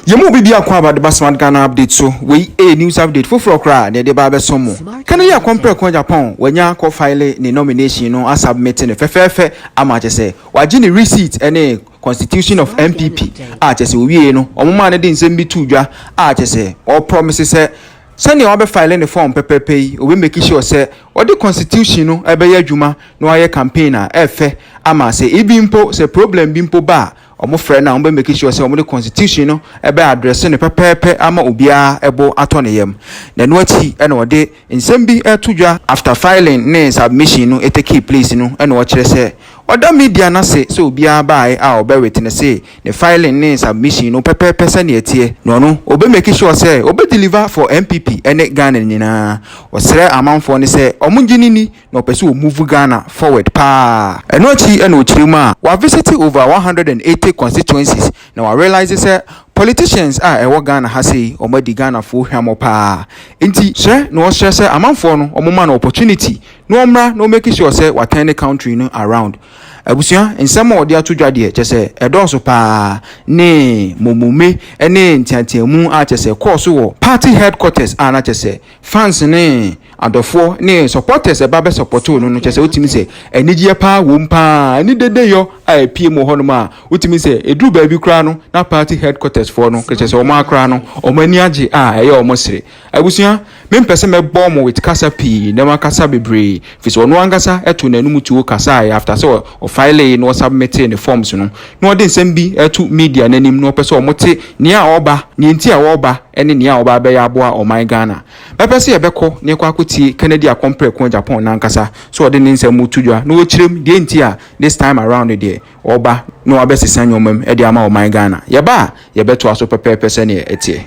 Yemu bibi akwa ba the Basman Ghana update so we a news update for kra ne de ba be somo kana ya compare ko Agyapong wanya ko file ni nomination no submit ne fefefe ama chese waji ni receipt ene constitution of NPP a chese owie no omoma ne de nsem bi tudwa a chese o promise se sani obe file ne form pepepe yi obe make sure se o the constitution no ebe ya adwuma no aye campaign a efe ama se ibimpo se problem bimpo ba omo frɛ na omo make sure say omo the constitution no ebe address ne pepepe ama obia ebo ato ne yam na no achi ene ode nsɛm bi etudwa after filing ne submission no take place no ene wo kyerɛ sɛ oda media na se so obia bae a obe witness say the filing ne submission no pepepe sɛ ne etie no obe make sure say obe deliver for NPP ene Ghana nyina osrɛ amanfo ne sɛ omo nginini na opese o move Ghana forward pa eno achi ene o kyerema wa visit over 180 constituencies now I realize say politicians are ewo Ghana ha say omadi Ghana fo hwamo pa enti sre no sre say amanfo no omoma no opportunity no omra no make sure say what any country no around abusia ensem odi atodwa de chese edonso pa ne momume ene ntiantiamu a chese course wo party headquarters ana chese fans ne adofo ne supporters eba be support no chese otimi se enigye pa wo mpa ani dede yo a pie mo hono ma otimi se edru ba bi kra no na party headquarters for no chese o ma kra no o mani age a eye o mo sire abusia me mpese me bom with kasa pi na makasa bebre fi so no angasa eto nanum tuo kasa after so file no submit the forms no ode nsem bi etu media nanim no pese o mote nia oba ni nti a oba ene nia oba be ya aboa o my Ghana pese ye beko ne kwa akoti Canada compare ko Japan na nkasa so ode ni nsem mutudwa no ochirem de nti a this time around there oba no abesesa nyomam e de ama o my Ghana ye ba ye beto aso pese ne etie.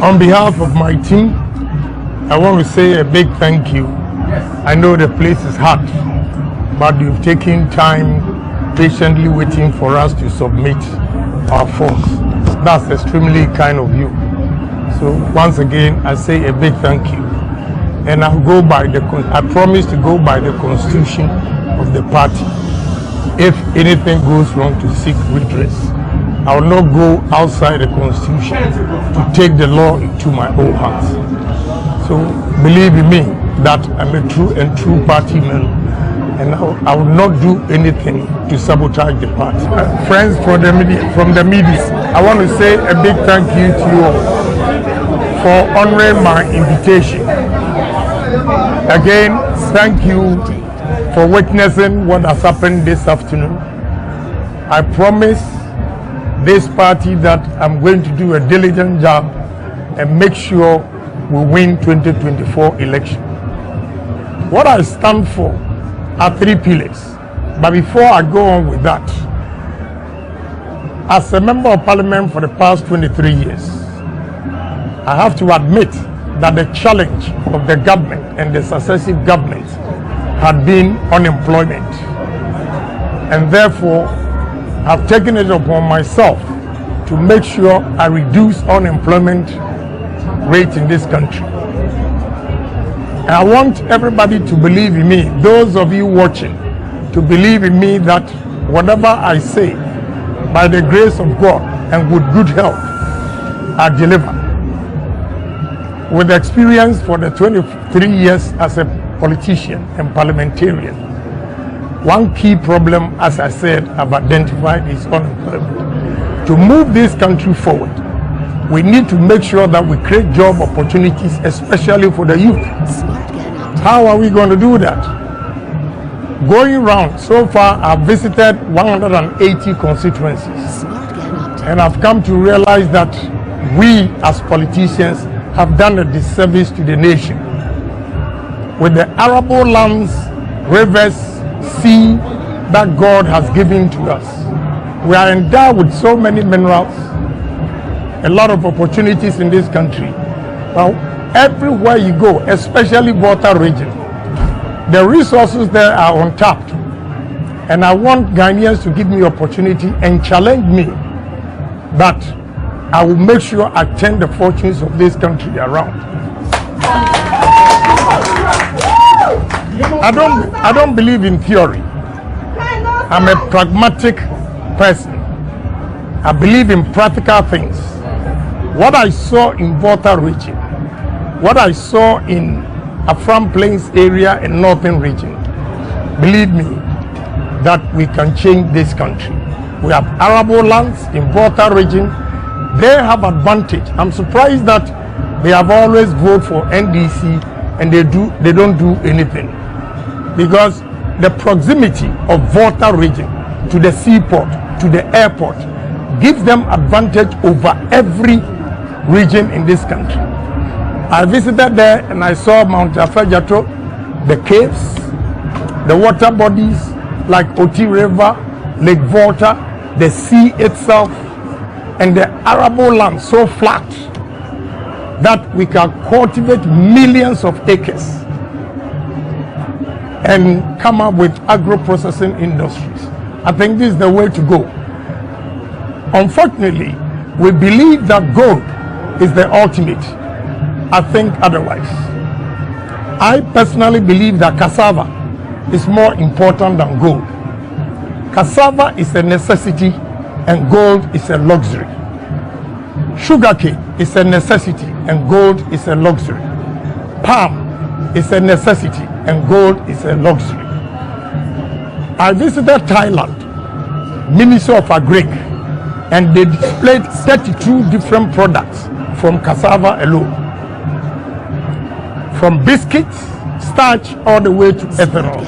On behalf of my team, I want to say a big thank you. I know the place is hot, but you've taken time patiently waiting for us to submit our forms. That's extremely kind of you. So once again, I say a big thank you. And I promise to go by the constitution of the party. If anything goes wrong, to seek redress. I will not go outside the constitution to take the law into my own hands. So believe in me that I'm a true party man, and I will not do anything to sabotage the party. Friends from the media, I want to say a big thank you to you all for honoring my invitation. Again, thank you for witnessing what has happened this afternoon. I promise this party that I'm going to do a diligent job and make sure we win 2024 election. What I stand for are 3 pillars. But before I go on with that, as a member of parliament for the past 23 years, I have to admit that the challenge of the government and the successive governments had been unemployment. And therefore, I've taken it upon myself to make sure I reduce unemployment rate in this country. And I want everybody to believe in me, those of you watching, to believe in me that whatever I say, by the grace of God and with good health, I deliver. With experience for the 23 years as a politician and parliamentarian, one key problem, as I said, I've identified is unemployment. To move this country forward, we need to make sure that we create job opportunities, especially for the youth. How are we going to do that? Going around, so far I've visited 180 constituencies, and I've come to realize that we as politicians have done a disservice to the nation. With the arable lands, rivers, sea that God has given to us, we are endowed with so many minerals, a lot of opportunities in this country. Well, everywhere you go, especially Volta region, the resources there are untapped. And I want Ghanaians to give me opportunity and challenge me that I will make sure I turn the fortunes of this country around. I don't believe in theory. I'm a pragmatic person. I believe in practical things. What I saw in Volta region, what I saw in Afram Plains area and Northern region, believe me, that we can change this country. We have arable lands in Volta region. They have advantage. I'm surprised that they have always voted for NDC and they don't do anything, because the proximity of Volta region to the seaport, to the airport, gives them advantage over every region in this country. I visited there and I saw Mount Afejato, the caves, the water bodies like Oti River, Lake Volta, the sea itself, and the arable land so flat that we can cultivate millions of acres and come up with agro-processing industries. I think this is the way to go. Unfortunately, we believe that gold is the ultimate. I think otherwise. I personally believe that cassava is more important than gold. Cassava is a necessity and gold is a luxury. Sugarcane is a necessity and gold is a luxury. Palm is a necessity and gold is a luxury. I visited Thailand, Ministry of Agri, and they displayed 32 different products from cassava alone. From biscuits, starch, all the way to ethanol.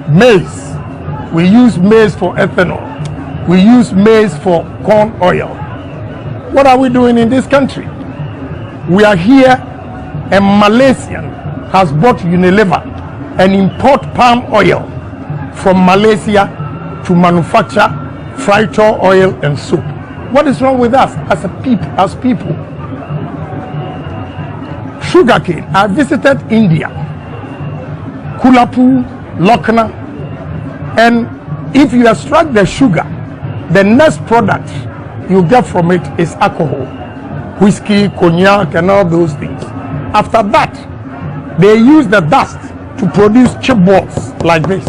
Maize, we use maize for ethanol. We use maize for corn oil. What are we doing in this country? We are here, and Malaysian has bought Unilever and import palm oil from Malaysia to manufacture frito oil and soap. What is wrong with us as people? Sugarcane. I visited India, Kulapur, Lucknow, and if you extract the sugar, the next product you get from it is alcohol, whiskey, cognac, and all those things. After that, they use the dust to produce chipboards like this.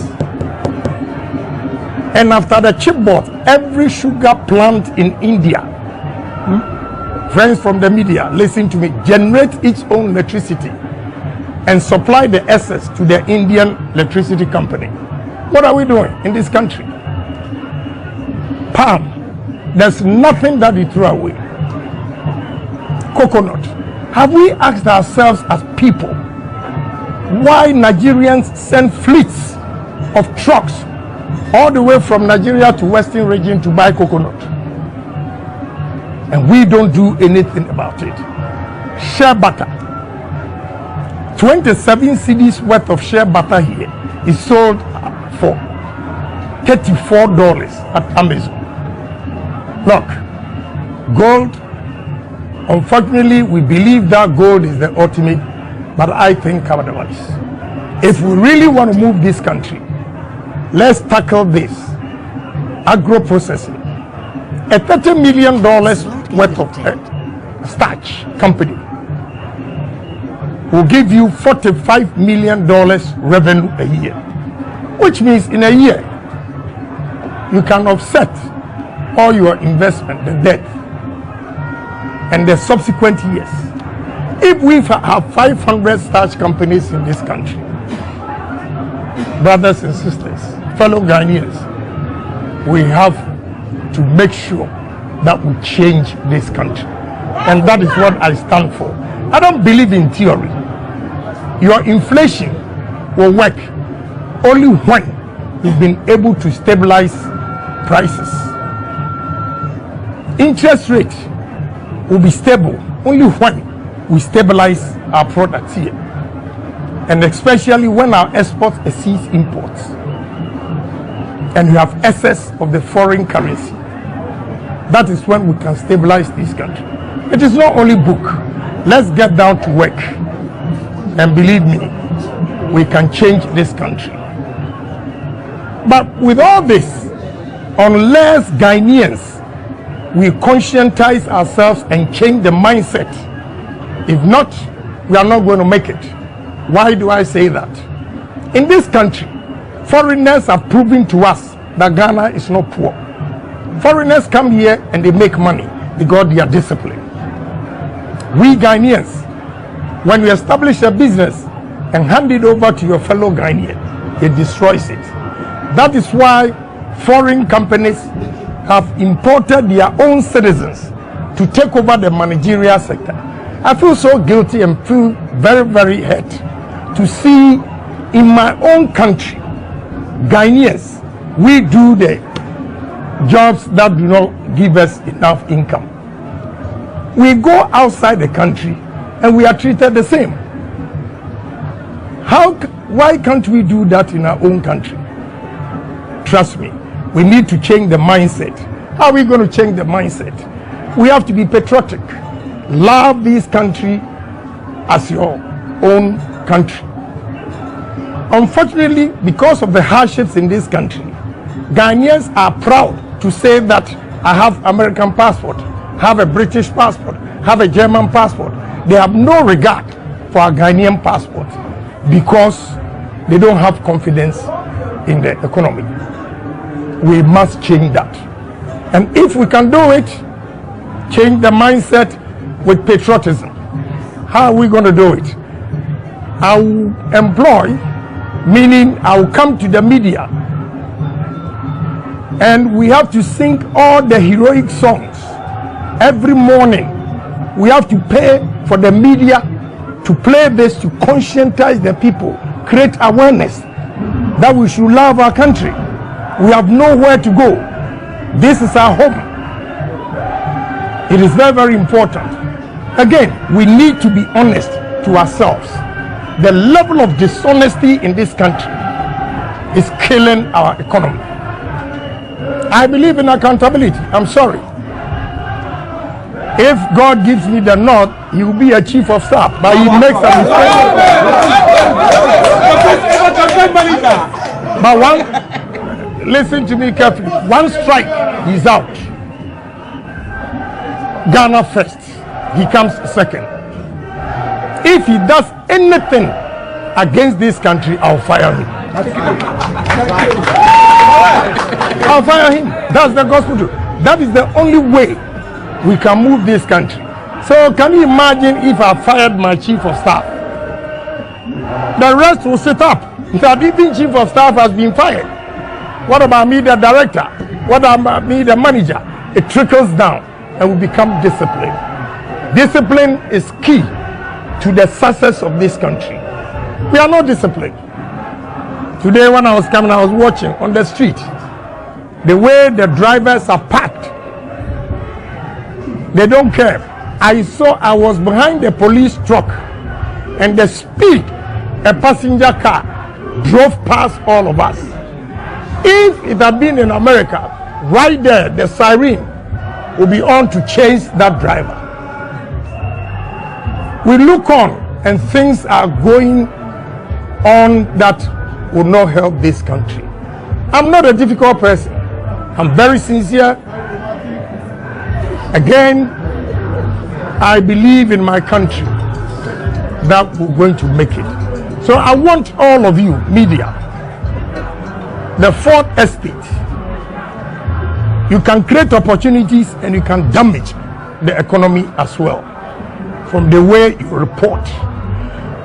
And after the chipboard, every sugar plant in India, friends from the media, listen to me, generate its own electricity and supply the excess to the Indian electricity company. What are we doing in this country? Palm, there's nothing that we throw away. Coconut, have we asked ourselves as people why Nigerians send fleets of trucks all the way from Nigeria to Western region to buy coconut? And we don't do anything about it. Shea butter, 27 cedis worth of shea butter here is sold for $34 at Amazon. Look, gold, unfortunately, we believe that gold is the ultimate, but I think otherwise. If we really want to move this country, let's tackle this agro-processing. A $30 million worth of starch company will give you $45 million revenue a year, which means in a year you can offset all your investment, the debt, and the subsequent years. If we have 500 starch companies in this country, brothers and sisters, fellow Ghanaians, we have to make sure that we change this country. And that is what I stand for. I don't believe in theory. Your inflation will work only when you've been able to stabilize prices. Interest rate will be stable only when we stabilize our products here, and especially when our exports exceed imports and we have excess of the foreign currency. That is when we can stabilize this country. It is not only book. Let's get down to work, and believe me, we can change this country. But with all this, unless Ghanaians, we conscientize ourselves and change the mindset, if not, we are not going to make it. Why do I say that? In this country, foreigners have proven to us that Ghana is not poor. Foreigners come here and they make money because they are disciplined. We Ghanaians, when you establish a business and hand it over to your fellow Ghanaian, it destroys it. That is why foreign companies have imported their own citizens to take over the managerial sector. I feel so guilty and feel very, very hurt to see in my own country, Ghanaians, we do the jobs that do not give us enough income. We go outside the country and we are treated the same. Why can't we do that in our own country? Trust me, we need to change the mindset. How are we going to change the mindset? We have to be patriotic. Love this country as your own country. Unfortunately, because of the hardships in this country, Ghanaians are proud to say that I have American passport, have a British passport, have a German passport. They have no regard for a Ghanaian passport because they don't have confidence in the economy. We must change that. And if we can do it, change the mindset with patriotism. How are we going to do it? I will employ, meaning I will come to the media and we have to sing all the heroic songs every morning. We have to pay for the media to play this, to conscientize the people, create awareness that we should love our country. We have nowhere to go. This is our home. It is very, very important. Again, we need to be honest to ourselves. The level of dishonesty in this country is killing our economy. I believe in accountability. I'm sorry. If God gives me the nod, he will be a chief of staff, but he makes a mistake. But listen to me carefully. One strike, he's out. Ghana first, he comes second. If he does anything against this country, I'll fire him. I'll fire him. That's the gospel truth. That is the only way we can move this country. So can you imagine if I fired my chief of staff? The rest will sit up. That even chief of staff has been fired. What about me, the director? What about me, the manager? It trickles down and we become disciplined. Discipline is key to the success of this country. We are not disciplined. Today when I was coming, I was watching on the street the way the drivers are packed. They don't care. I was behind a police truck and the speed a passenger car drove past all of us. If it had been in America, right there, the siren will be on to chase that driver. We look on and things are going on that will not help this country. I'm not a difficult person. I'm very sincere. Again, I believe in my country that we're going to make it. So I want all of you, media, the fourth estate, you can create opportunities and you can damage the economy as well from the way you report.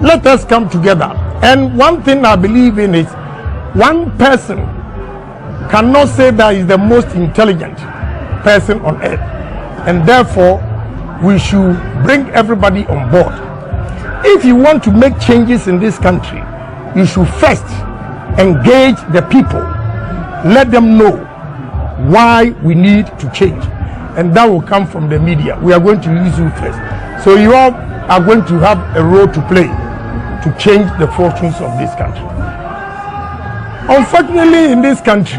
Let us come together. And one thing I believe in is one person cannot say that he's the most intelligent person on earth. And therefore, we should bring everybody on board. If you want to make changes in this country, you should first engage the people. Let them know why we need to change. And that will come from the media. We are going to use you first. So you all are going to have a role to play to change the fortunes of this country. Unfortunately, in this country,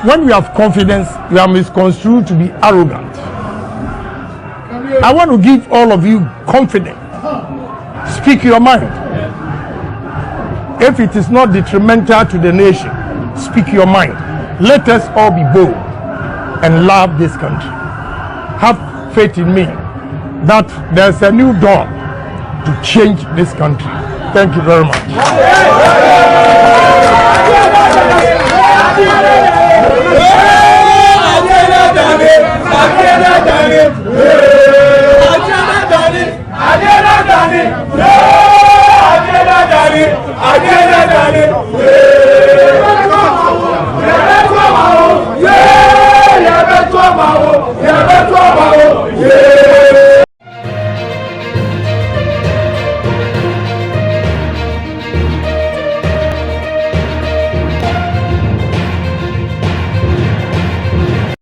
when we have confidence, we are misconstrued to be arrogant. I want to give all of you confidence. Speak your mind. If it is not detrimental to the nation, speak your mind. Let us all be bold and love this country. Have faith in me that there's a new dawn to change this country. Thank you very much.